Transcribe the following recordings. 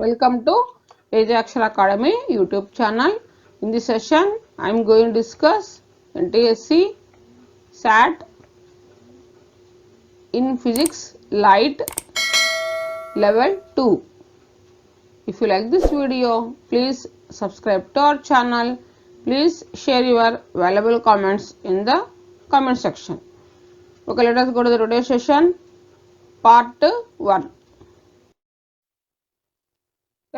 Welcome to Ajaxar Academy YouTube channel. In this session, I am going to discuss NTSC SAT in Physics Light Level 2. If you like this video, please subscribe to our channel. Please share your valuable comments in the comment section. Okay, let us go to the today's session. Part 1.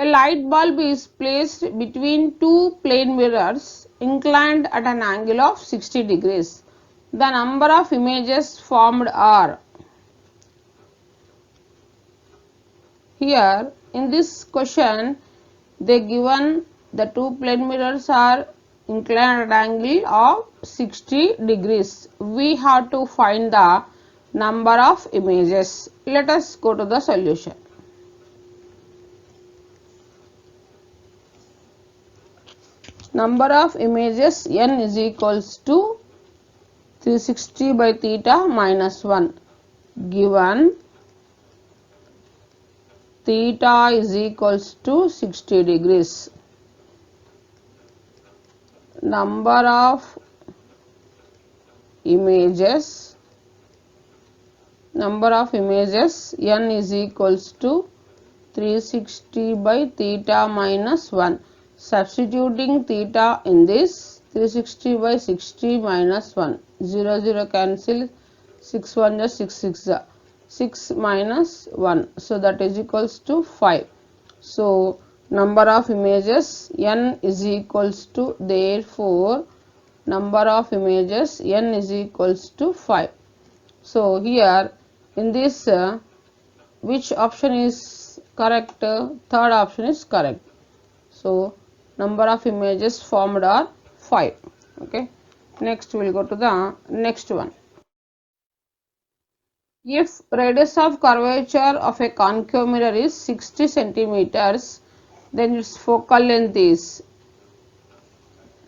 A light bulb is placed between two plane mirrors inclined at an angle of 60 degrees. The number of images formed are. Here in this question they given the two plane mirrors are inclined at an angle of 60 degrees. We have to find the number of images. Let us go to the solution. Number of images n is equals to 360 by theta minus 1, given theta is equals to 60 degrees. Number of images n is equals to 360 by theta minus 1. Substituting theta in this, 360 by 60 minus 1, 0 0 cancel, 6 1 is 6 6 6 minus 1, so that is equals to 5. So number of images n is equals to, therefore number of images n is equals to 5. So here in this which option is correct? Third option is correct. So number of images formed are 5. Okay. Next we will go to the next one. If radius of curvature of a concave mirror is 60 centimeters, then its focal length is.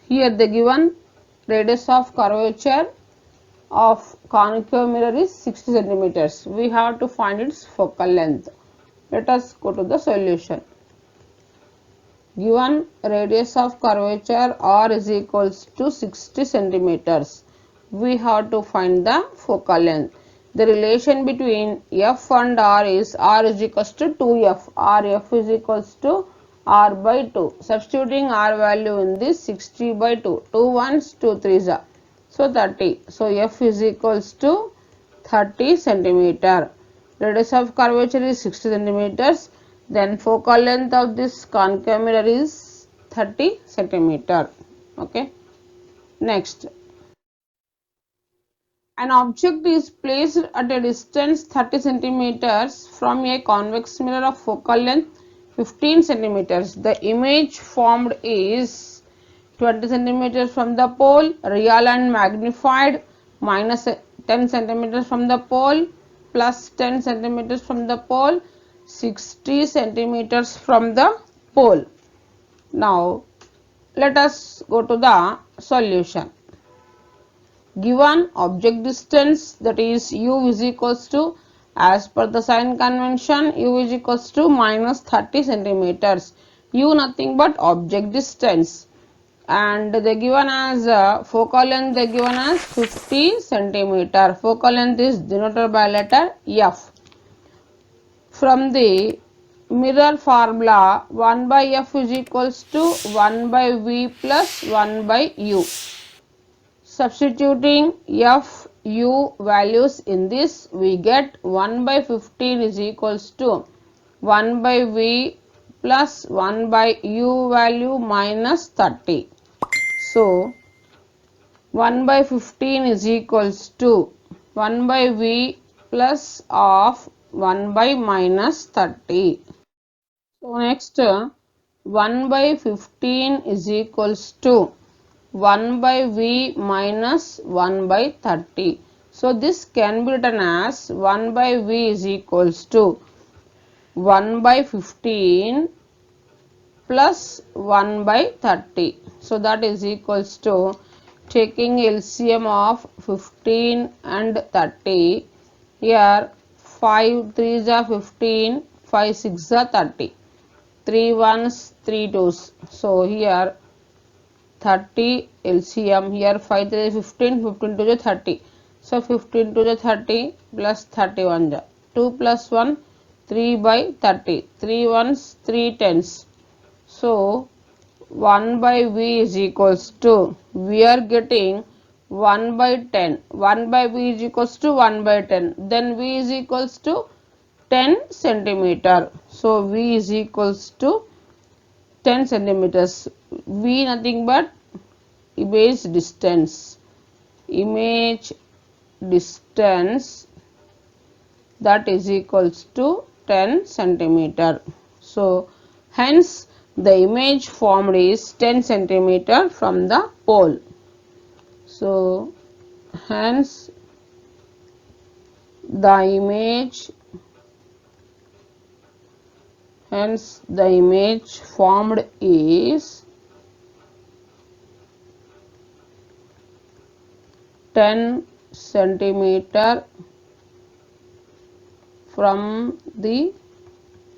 Here the given radius of curvature of concave mirror is 60 centimeters. We have to find its focal length. Let us go to the solution. Given radius of curvature r is equals to 60 centimeters, we have to find the focal length. The relation between f and r is equals to 2f. Rf is equals to r by 2. Substituting r value in this, 60 by 2. 2 ones, 2 threes are. So 30. So f is equals to 30 centimeter. Radius of curvature is 60 centimeters. Then focal length of this concave mirror is 30 centimeter. Okay. Next. An object is placed at a distance 30 centimeters from a convex mirror of focal length 15 centimeters. The image formed is 20 centimeters from the pole, real and magnified, minus 10 centimeters from the pole, plus 10 centimeters from the pole, 60 centimeters from the pole. Now let us go to the solution. Given object distance, that is u is equals to, as per the sign convention, u is equals to minus 30 centimeters. U nothing but object distance, and they given as focal length, they given as 50 centimeter. Focal length is denoted by letter f. From the mirror formula, 1 by f is equals to 1 by v plus 1 by u. Substituting f, u values in this, we get 1 by 15 is equals to 1 by v plus 1 by u value minus 30. So 1 by 15 is equals to 1 by v plus of 1 by minus 30. So next 1 by 15 is equals to 1 by v minus 1 by 30. So this can be written as 1 by v is equals to 1 by 15 plus 1 by 30. So that is equals to, taking LCM of 15 and 30, here 5 3s are 15, 5 6 are 30. 3 ones, 3 twos. So here 30 LCM, here 5 3 is 15, 15 to the 30. So 15 to the 30 plus 31 ja. 2 plus 1, 3 by 30. 3 ones, 3 tens. So 1 by V is equals to, we are getting 1 by 10. 1 by V is equals to 1 by 10. Then V is equals to 10 centimeter. So V is equals to 10 centimeters. V nothing but image distance. Image distance, that is equals to 10 centimeter. So hence the image formed is 10 centimeter from the pole. So hence the image formed is 10 centimeter from the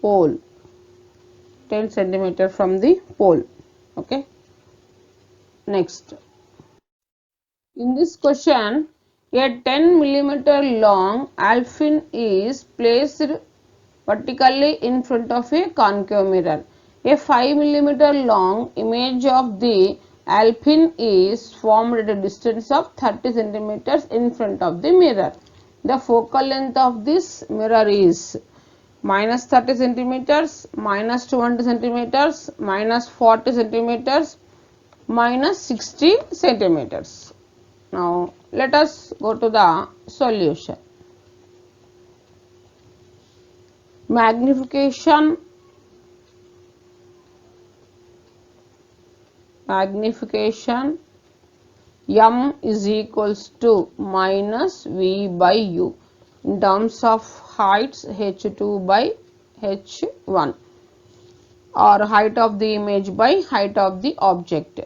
pole. 10 centimeter from the pole. Okay. Next. In this question, a 10 millimeter long alpine is placed vertically in front of a concave mirror. A 5 millimeter long image of the alpine is formed at a distance of 30 centimeters in front of the mirror. The focal length of this mirror is minus 30 centimeters, minus 20 centimeters, minus 40 centimeters, minus 60 centimeters. Now let us go to the solution. Magnification M is equals to minus V by U in terms of heights H2 by H1, or height of the image by height of the object.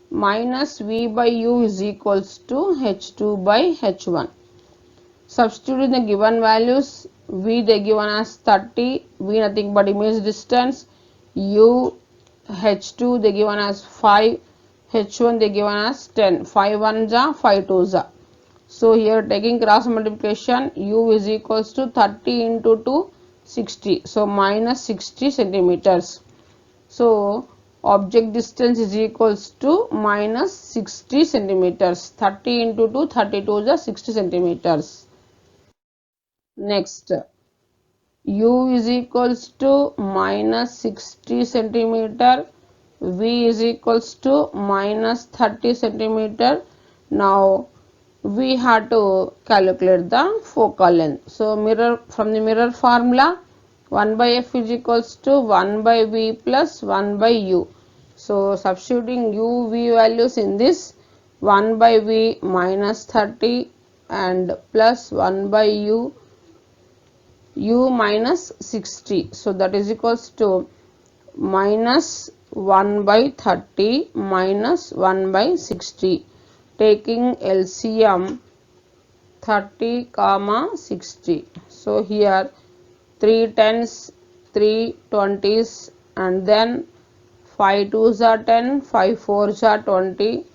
Minus V by U is equals to H2 by H1. Substituting the given values, V they given as 30, V nothing but image distance, U, H2 they given as 5, H1 they given as 10, 5 1s are 5 2s are. So here taking cross multiplication, U is equals to 30 into 2, 60, so minus 60 centimeters. So object distance is equals to minus 60 centimeters. 30 into 2, 32 is 60 centimeters. Next, U is equals to minus 60 centimeter, V is equals to minus 30 centimeter. Now we have to calculate the focal length. So mirror, from the mirror formula, 1 by F is equals to 1 by V plus 1 by U. So substituting U, V values in this, 1 by V minus 30 and plus 1 by U minus 60. So that is equals to minus 1 by 30 minus 1 by 60. Taking LCM 30 comma 60. So here 3 tens, 3 20s, and then 5 2s are 10, 5 4s are 20,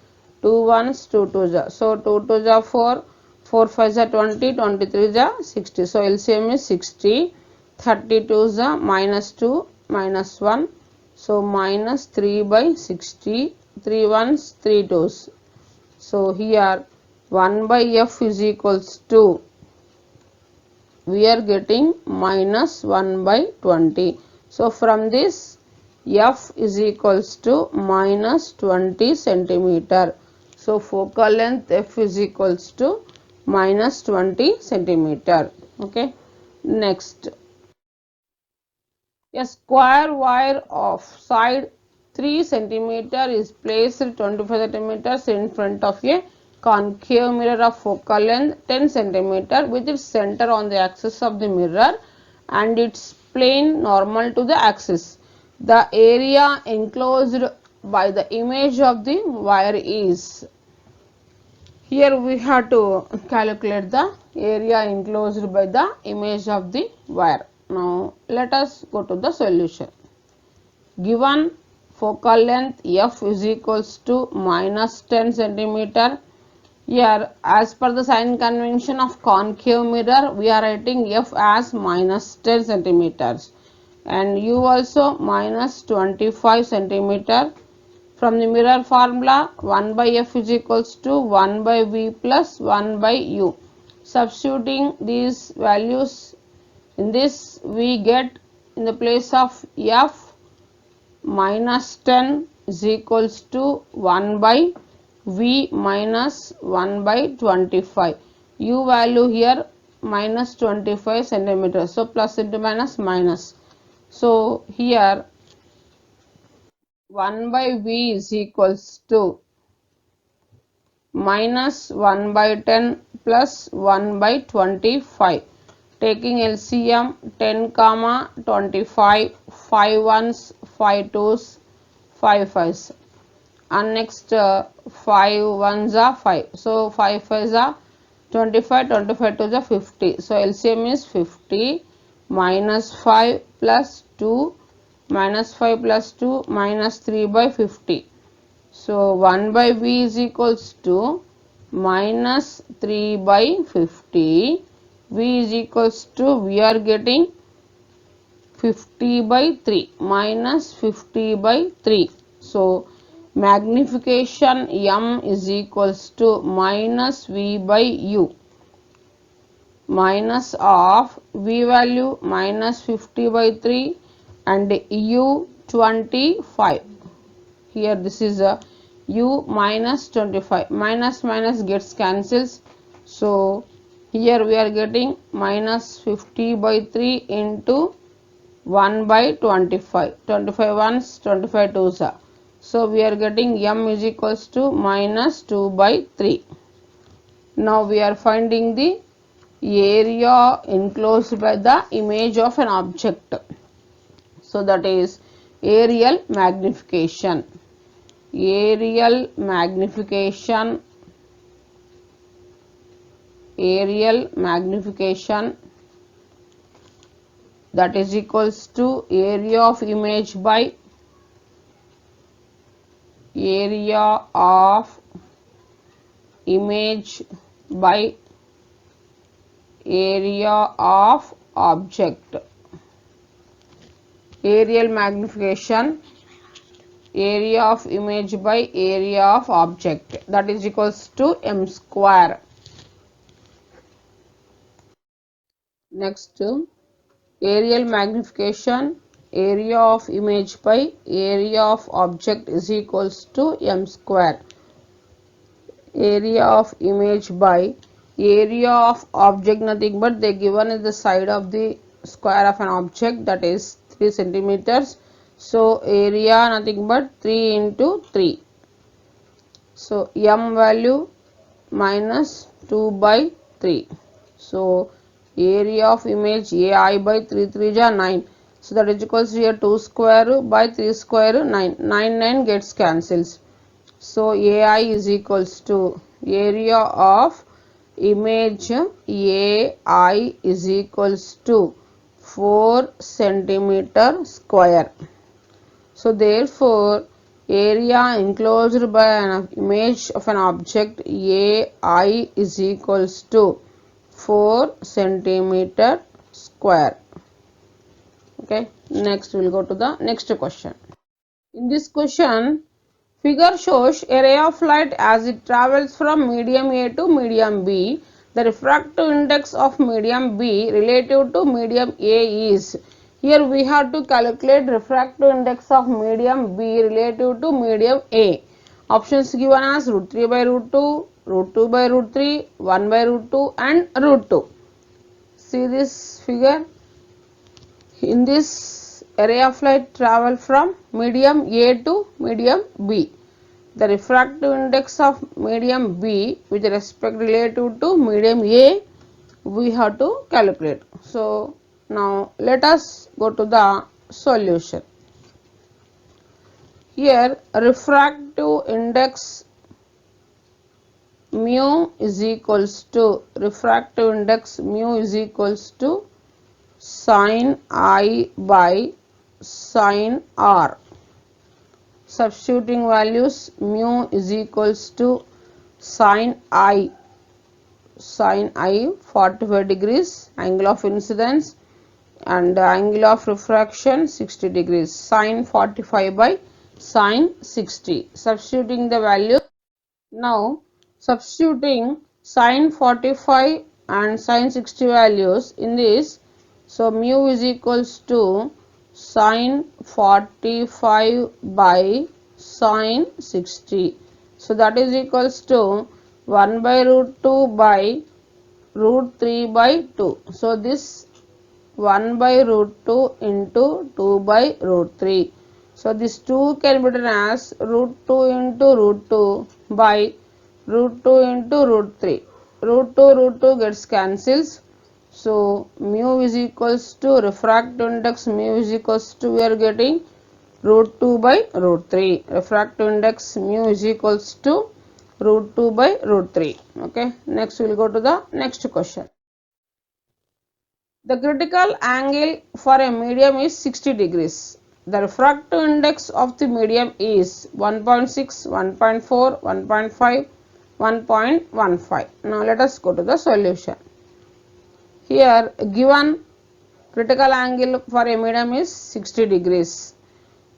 2 1s, 2 2s are. So 2 2s are 4, 4 5s are 20, 23s are 60. So LCM is 60, 32s are minus 2, minus 1. So minus 3 by 60, 3 1s, 3 2s. So here 1 by F is equals to, we are getting minus 1 by 20. So from this, F is equals to minus 20 centimeter. So focal length F is equals to minus 20 centimeter. Okay. Next, a square wire of side 3 centimeter is placed 25 centimeters in front of a concave mirror of focal length 10 centimeter with its center on the axis of the mirror and its plane normal to the axis. The area enclosed by the image of the wire is, here we have to calculate the area enclosed by the image of the wire. Now let us go to the solution. Given focal length f is equals to minus 10 centimeter. Here, as per the sign convention of concave mirror, we are writing f as minus 10 centimeters and u also minus 25 centimeter. From the mirror formula, 1 by f is equals to 1 by v plus 1 by u. Substituting these values in this, we get in the place of f minus 10 is equals to 1 by v minus 1 by 25. U value here minus 25 centimeters. So plus into minus minus. So here 1 by v is equals to minus 1 by 10 plus 1 by 25. Taking LCM 10 comma 25, 5 ones, 5 twos, 5 fives, and next 5 ones are 5. So 5 fives are 25, 25 twos are 50. So LCM is 50 minus 5 plus 2 minus 5 plus 2 minus 3 by 50. So 1 by v is equals to minus 3 by 50. V is equals to, we are getting 50 by 3 minus 50 by 3. So magnification m is equals to minus v by u, minus of v value minus 50 by 3 and u 25. Here this is a u minus 25, minus minus gets cancels. So here we are getting minus 50 by 3 into 1 by 25, 25 ones, 25 twos are. So we are getting m is equals to minus 2 by 3. Now we are finding the area enclosed by the image of an object. So that is aerial magnification. Aerial magnification, aerial magnification, that is equals to area of image by area of image by area of object. Aerial magnification, area of image by area of object, that is equals to m square. Next, aerial magnification, area of image by area of object is equals to m square. Area of image by area of object, nothing but they given is the side of the square of an object, that is 3 centimeters. So area nothing but 3 into 3. So m value minus 2 by 3. So area of image ai by 3 3 is 9. So that is equals to here 2 square by 3 square 9. 9 9 gets cancels. So ai is equals to area of image ai is equals to 4 centimeter square. So therefore area enclosed by an image of an object ai is equals to 4 centimeter square. Okay, next we will go to the next question. In this question, figure shows a ray of light as it travels from medium A to medium B. The refractive index of medium B relative to medium A is. Here we have to calculate refractive index of medium B relative to medium A. Options given as root 3 by root 2, root 2 by root 3, 1 by root 2 and root 2. See this figure. In this, a ray of light travel from medium A to medium B. The refractive index of medium B with respect relative to medium A we have to calculate. So now let us go to the solution. Here refractive index mu is equals to sin I by sin R. substituting values, mu is equals to sin I 45 degrees, angle of incidence and angle of refraction 60 degrees, sin 45 by sin 60. Substituting the value. Now substituting sin 45 and sin 60 values in this, so mu is equals to sin 45 by sin 60. So that is equals to 1 by root 2 by root 3 by 2. So this 1 by root 2 into 2 by root 3. So this 2 can be written as root 2 into root 2 by root 2 into root 3. Root 2 gets cancels. So mu is equals to refractive index, mu is equals to, we are getting root 2 by root 3. Refractive index mu is equals to root 2 by root 3. Okay. Next we will go to the next question. The critical angle for a medium is 60 degrees. The refractive index of the medium is 1.6, 1.4, 1.5, 1.15. Now let us go to the solution. Here given critical angle for a medium is 60 degrees.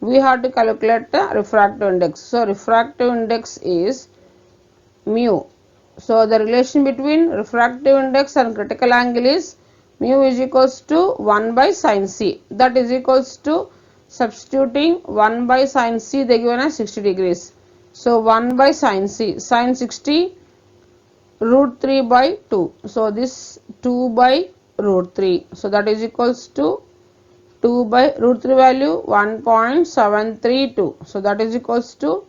We have to calculate the refractive index. So refractive index is mu. So the relation between refractive index and critical angle is mu is equals to 1 by sin c. That is equals to, substituting 1 by sin c, they given as 60 degrees. So 1 by sin c, sin 60 root 3 by 2. So this 2 by root 3. So that is equals to 2 by root 3 value 1.732. So that is equals to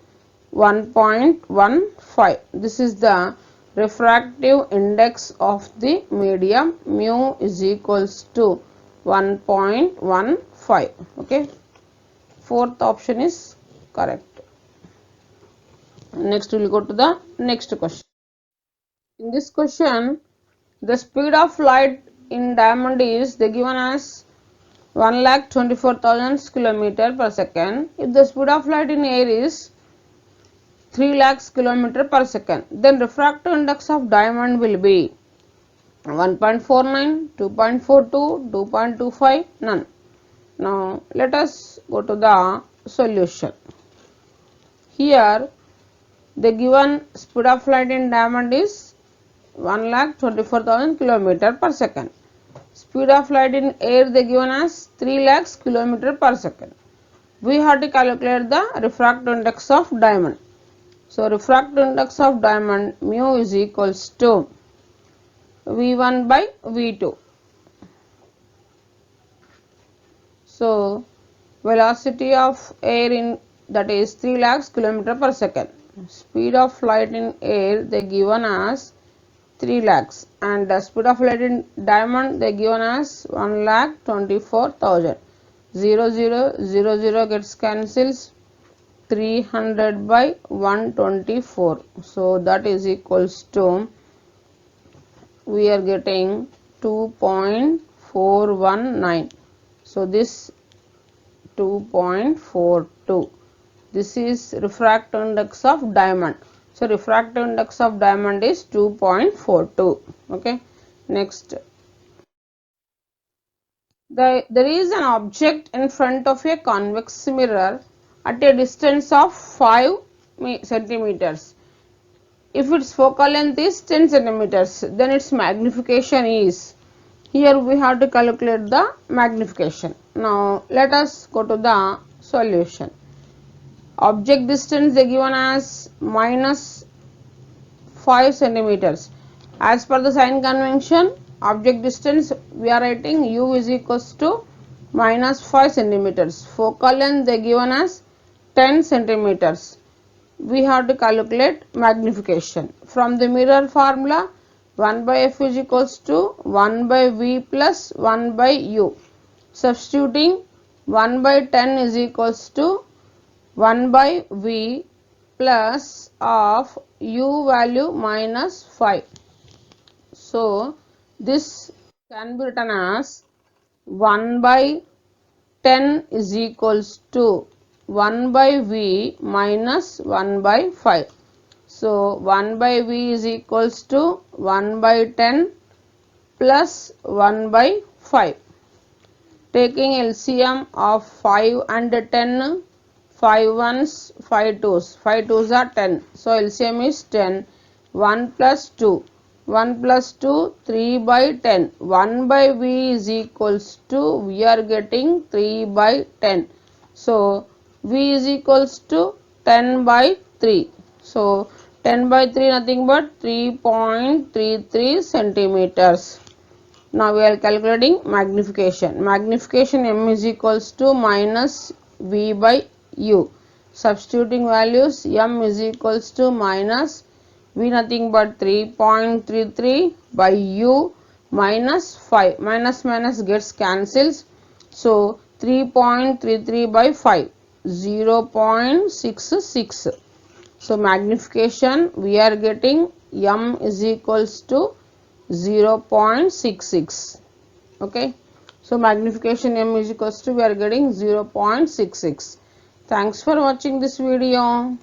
1.15. This is the refractive index of the medium. Mu is equals to 1.15. Okay. Fourth option is correct. Next we will go to the next question. In this question, the speed of light in diamond is, they given as 1,24,000 km per second. If the speed of light in air is 3 lakhs km per second, then refractive index of diamond will be 1.49, 2.42, 2.25, none. Now let us go to the solution. Here the given speed of light in diamond is 1,24,000 km per second. Speed of light in air they given as 3 lakhs km per second. We have to calculate the refractive index of diamond. So refractive index of diamond, mu is equals to V1 by V2. So velocity of air in, that is 3 lakhs km per second. Speed of light in air they given as 3 lakhs, and the speed of light in diamond they given as 1,24,000. 0 0 0 0 gets cancels. 300 by 124. So that is equals to, we are getting 2.419. So this 2.42. This is refractive index of diamond. So refractive index of diamond is 2.42. Okay. Next. There is an object in front of a convex mirror at a distance of 5 centimeters. If its focal length is 10 centimeters, then its magnification is, here we have to calculate the magnification. Now let us go to the solution. Object distance they given as minus 5 centimeters. As per the sign convention, object distance we are writing u is equals to minus 5 centimeters. Focal length they given as 10 centimeters. We have to calculate magnification. From the mirror formula, 1 by f is equals to 1 by v plus 1 by u. Substituting 1 by 10 is equals to 1 by v plus of u value minus 5. So this can be written as 1 by 10 is equals to 1 by V minus 1 by 5. So 1 by V is equals to 1 by 10 plus 1 by 5. Taking LCM of 5 and 10, 5 ones, 5 twos, 5 twos are 10. So LCM is 10, 1 plus 2, 1 plus 2, 3 by 10. 1 by V is equals to, we are getting 3 by 10. So V is equals to 10 by 3. So 10 by 3 nothing but 3.33 centimeters. Now we are calculating magnification. Magnification M is equals to minus V by U. Substituting values, M is equals to minus V nothing but 3.33 by U minus 5. Minus minus gets cancels. So 3.33 by 5, 0.66. So magnification we are getting M is equals to 0.66. Okay. So magnification M is equals to, we are getting 0.66. Thanks for watching this video.